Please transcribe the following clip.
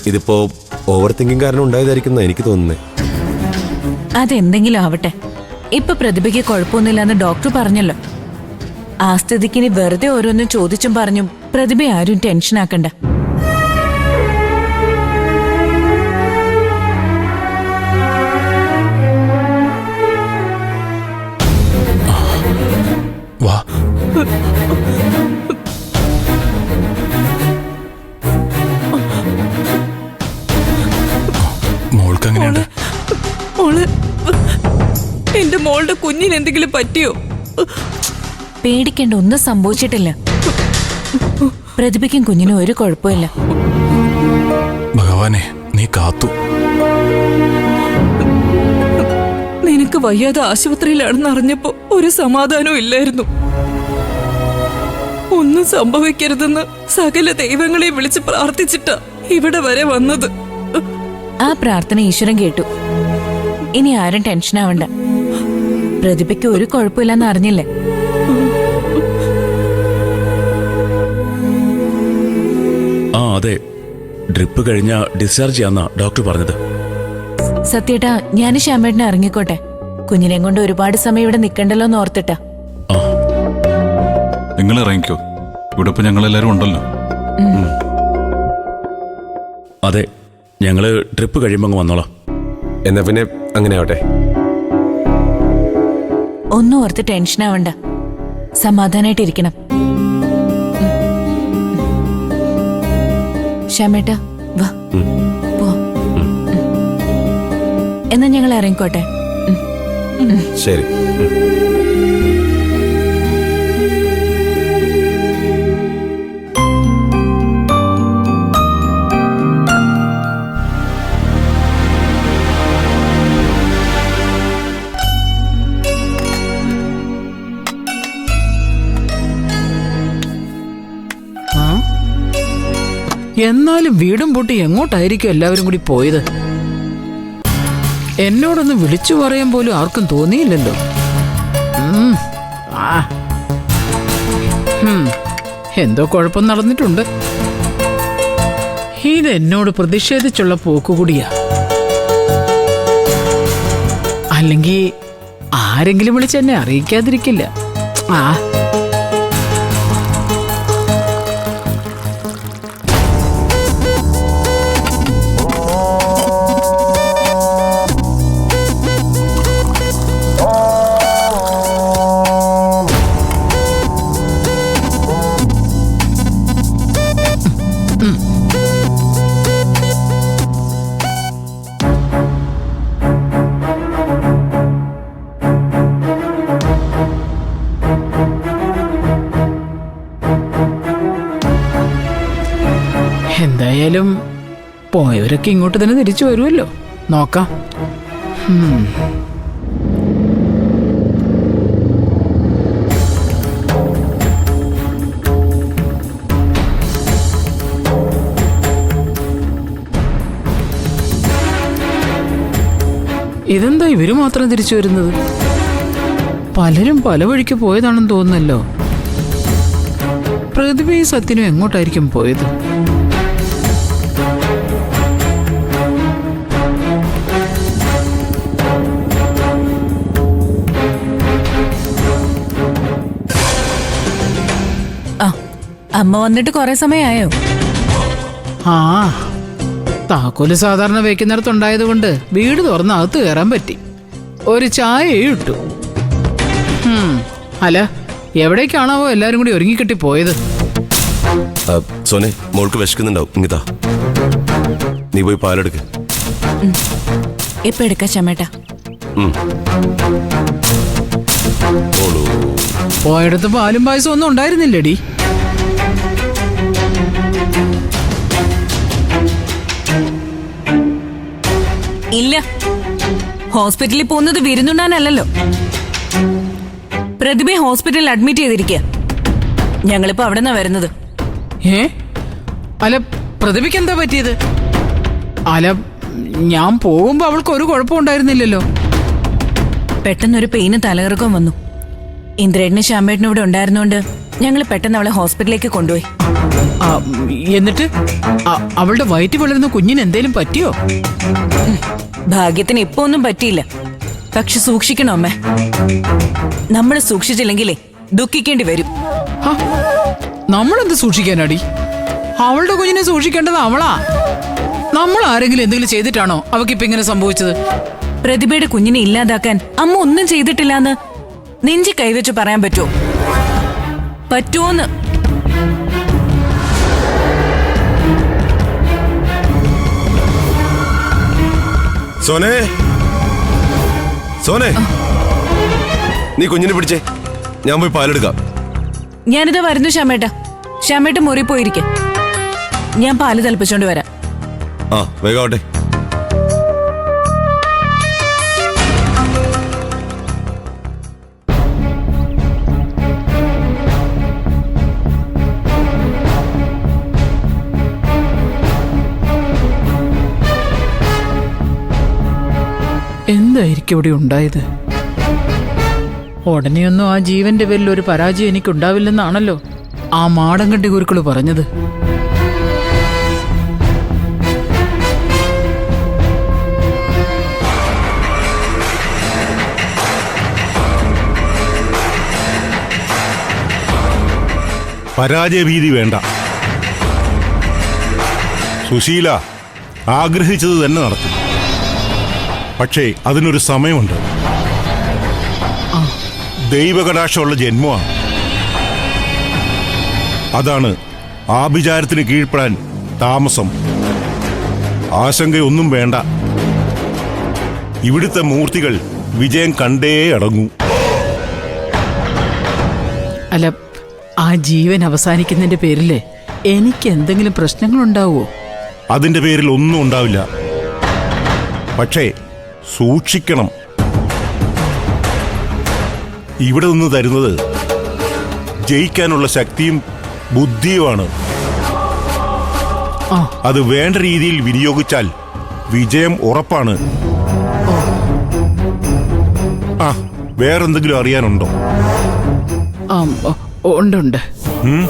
ഇതിപ്പോ over thinking കാരണം ഉണ്ടായതായിരിക്കും എനിക്ക് തോന്നുന്നത്. അതെന്തെങ്കിലും ആവട്ടെ, ഇപ്പൊ പ്രതിഭയ്ക്ക് കുഴപ്പമൊന്നുമില്ലെന്ന് ഡോക്ടർ പറഞ്ഞല്ലോ. ആ സ്ഥിതിക്കിനി വെറുതെ ഓരോന്നും ചോദിച്ചും പറഞ്ഞും പ്രതിഭ ആരും ടെൻഷനാക്കണ്ട. വാ. മോൾക്ക് എങ്ങനെയുണ്ട്? എന്റെ മോളുടെ കുഞ്ഞിന് എന്തെങ്കിലും പറ്റിയോ? പേടിക്കേണ്ട, ഒന്നും സംഭവിച്ചിട്ടില്ല. പ്രതിഭയ്ക്കും കുഞ്ഞിനും ഒരു കുഴപ്പമില്ല. ഭഗവാനെ, നീ കാത്തു. നിനക്ക് വയ്യാതെ ആശുപത്രിയിലാണെന്ന് അറിഞ്ഞപ്പോ ഒരു സമാധാനവും ഇല്ലായിരുന്നു. ഒന്നും സംഭവിക്കരുതെന്ന് സകല ദൈവങ്ങളെയും വിളിച്ച് പ്രാർത്ഥിച്ചിട്ടാ ഇവിടെ വരെ വന്നത്. ആ പ്രാർത്ഥന ഈശ്വരൻ കേട്ടു. ഇനി ആരും ടെൻഷനാവണ്ട. പ്രതിഭയ്ക്ക് ഒരു കുഴപ്പമില്ലെന്ന് അറിഞ്ഞില്ലേ? ആ അതെ, ഡ്രിപ്പ് കഴിഞ്ഞ ഡിസ്ചാർജ് ചെയ്യാന്നാ ഡോക്ടർ പറഞ്ഞത്. സത്യേട്ടാ, ഞാൻ ശ്യാമേട്ടനെ ഇറങ്ങിക്കോട്ടെ. കുഞ്ഞിനെ കൊണ്ട് ഒരുപാട് സമയം ഇവിടെ നിൽക്കണ്ടല്ലോ എന്ന് ഓർത്തിട്ടാ. നിങ്ങൾ ഇറങ്ങിക്കോ, ഇവിടെ ഇപ്പൊ ഞങ്ങളെല്ലാരും ഉണ്ടല്ലോ. അതെ, ഞങ്ങള് ട്രിപ്പ് കഴിയുമ്പോ അങ്ങ് വന്നോളാം. എന്നാ പിന്നെ അങ്ങനെ ആവട്ടെ. ഒന്നും ഓർത്ത് ടെൻഷനാവണ്ട, സമാധാനായിട്ടിരിക്കണം. ശ്യാമേട്ടാ വാ, പോ. എന്നാ ഞങ്ങൾ ഇറങ്ങിക്കോട്ടെ. ശരി. എന്നാലും വീടും പൂട്ടി എങ്ങോട്ടായിരിക്കും എല്ലാവരും കൂടി പോയത്? എന്നോടൊന്ന് വിളിച്ചു പറയാൻ പോലും ആർക്കും തോന്നിയില്ലല്ലോ. എന്തോ കുഴപ്പം നടന്നിട്ടുണ്ട്. ഇതെന്നോട് പ്രതിഷേധിച്ചുള്ള പോക്കുകൂടിയാ. അല്ലെങ്കിൽ ആരെങ്കിലും വിളിച്ചെന്നെ അറിയിക്കാതിരിക്കില്ല. എന്തായാലും പോയവരൊക്കെ ഇങ്ങോട്ട് തന്നെ തിരിച്ചു വരുമല്ലോ. നോക്കാം. ഇതെന്താ ഇവര് മാത്രം തിരിച്ചു വരുന്നത്? പലരും പല വഴിക്ക് പോയതാണെന്ന് തോന്നുന്നല്ലോ. പ്രതിഭയും സത്യനും എങ്ങോട്ടായിരിക്കും പോയത്? അമ്മ വന്നിട്ട് കുറെ സമയമായോ? താക്കോല് സാധാരണ വെക്കുന്നിടത്തുണ്ടായതുകൊണ്ട് വീട് തുറന്ന് അകത്ത് കയറാൻ പറ്റി. ഒരു ചായ ഇട്ടു. അല്ല, എവിടേക്കാണാവോ എല്ലാരും കൂടി ഒരുങ്ങിക്കെട്ടി പോയത്? സോനെ, മോൾക്ക് വിശക്കുന്നുണ്ടാവും. ഇങ്ങിതാ, നീ പോയി പാലെടുക്ക്. ഇപ്പൊ എടുക്ക ചമേട്ട. പോയടത്ത് പാലും പായസം ഒന്നും ഉണ്ടായിരുന്നില്ലടി. ഇല്ല, ഹോസ്പിറ്റലിൽ പോകുന്നത് വിരുന്നുണ്ണാനല്ലോ. പ്രതിഭയെ ഹോസ്പിറ്റലിൽ അഡ്മിറ്റ് ചെയ്തിരിക്കുക. ഞങ്ങളിപ്പോ അവിടെ നിന്നാ വരുന്നത്. അല്ല, പ്രതിഭയ്ക്ക് എന്താ പറ്റിയത്? അല്ല, ഞാൻ പോകുമ്പോ അവൾക്ക് ഒരു കുഴപ്പം ഉണ്ടായിരുന്നില്ലല്ലോ. പെട്ടെന്നൊരു പെയിന് തലകറക്കം വന്നു. ഇന്ദ്രേട്ടനും ശ്യാമേട്ടനും ഇവിടെ ഉണ്ടായിരുന്നോണ്ട് ഞങ്ങൾ പെട്ടെന്ന് അവളെ ഹോസ്പിറ്റലിലേക്ക് കൊണ്ടുപോയി. ആ, എന്നിട്ട് അവളുടെ വയറ്റിൽ വളരുന്ന കുഞ്ഞിന് എന്തേലും പറ്റിയോ? ഭാഗ്യത്തിന് ഇപ്പൊ ഒന്നും പറ്റിയില്ല. പക്ഷെ സൂക്ഷിക്കണം അമ്മേ. നമ്മൾ സൂക്ഷിച്ചില്ലെങ്കിലേ ദുഃഖിക്കേണ്ടി വരും. നമ്മളെന്ത് സൂക്ഷിക്കാനടി? അവളുടെ കുഞ്ഞിനെ സൂക്ഷിക്കേണ്ടത് അവളാ. നമ്മൾ ആരെങ്കിലും എന്തെങ്കിലും ചെയ്തിട്ടാണോ അവക്കിപ്പോ ഇങ്ങനെ സംഭവിച്ചത്? പ്രതിഭയുടെ കുഞ്ഞിനെ ഇല്ലാതാക്കാൻ അമ്മ ഒന്നും ചെയ്തിട്ടില്ലാന്ന് നെഞ്ചി കൈവച്ച് പറയാൻ പറ്റുമോ? പറ്റുമോന്ന്? സോനെ, സോനെ, നീ കുഞ്ഞിനെ പിടിച്ചേ, ഞാൻ പോയി പാലെടുക്കാം. ഞാനിതാ വരുന്നു ശ്യാമേട്ട. ശ്യാമേട്ട മുറി പോയിരിക്കെ, ഞാൻ പാല് തിളപ്പിച്ചോണ്ട് വരാം. ആ, വേഗാവട്ടെ. എന്തായിരിക്കും ഇവിടെ ഉണ്ടായത്? ഉടനെയൊന്നും ആ ജീവന്റെ പേരിൽ ഒരു പരാജയം എനിക്കുണ്ടാവില്ലെന്നാണല്ലോ ആ മാടങ്കണ്ടി ഗുരുക്കള് പറഞ്ഞത്. പരാജയഭീതി വേണ്ട. സുശീല ആഗ്രഹിച്ചത് തന്നെ നടത്തും. പക്ഷേ അതിനൊരു സമയമുണ്ട്. ദൈവകടാക്ഷമുള്ള ജന്മമാണ്. അതാണ് ആഭിചാരത്തിന് കീഴ്പ്പെടാൻ താമസം. ആശങ്കയൊന്നും വേണ്ട. ഇവിടുത്തെ മൂർത്തികൾ വിജയം കണ്ടേ അടങ്ങൂ. അല്ല, ആ ജീവൻ അവസാനിക്കുന്നതിന്റെ പേരില് എനിക്ക് എന്തെങ്കിലും പ്രശ്നങ്ങളുണ്ടാവോ? അതിന്റെ പേരിൽ ഒന്നും ഉണ്ടാവില്ല. പക്ഷേ സൂക്ഷിക്കണം. ഇവിടെ നിന്ന് തരുന്നത് ജയിക്കാനുള്ള ശക്തിയും ബുദ്ധിയുമാണ്. അത് വേണ്ട രീതിയിൽ വിനിയോഗിച്ചാൽ വിജയം ഉറപ്പാണ്. ആ, വേറെന്തെങ്കിലും അറിയാനുണ്ടോ? ഉണ്ട്. ഉം